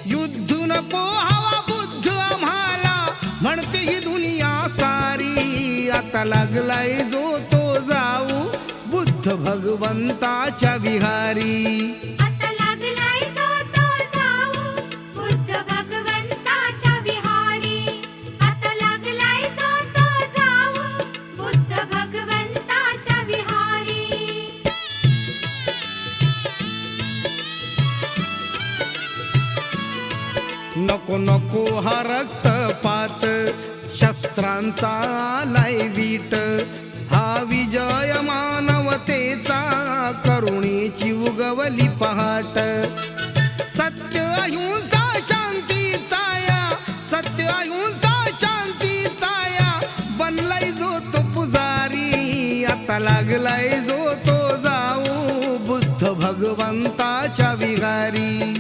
युद्ध नको हवा बुद्ध आम्हाला म्हणते ही दुनिया सारी. आता लागलाय जो तो जाऊ बुद्ध भगवंताच्या विहारी. आता लागलाय जो तो जाऊ बुद्ध भगवंताच्या विहारी. आता लागलाय जो तो जाऊ बुद्ध भगवंताच्या विहारी. नको नको हा रक्तपात शस्त्रांचा आलाय वीट. हा विजय मानवतेचा करुणेची उगवली पहाट. सत्य अहिंसा शांतीचा या सत्य अहिंसा शांतीचा या बनलाय जो तो पुजारी. आता लागलाय जो तो जाऊ बुद्ध भगवंताच्या विहारी.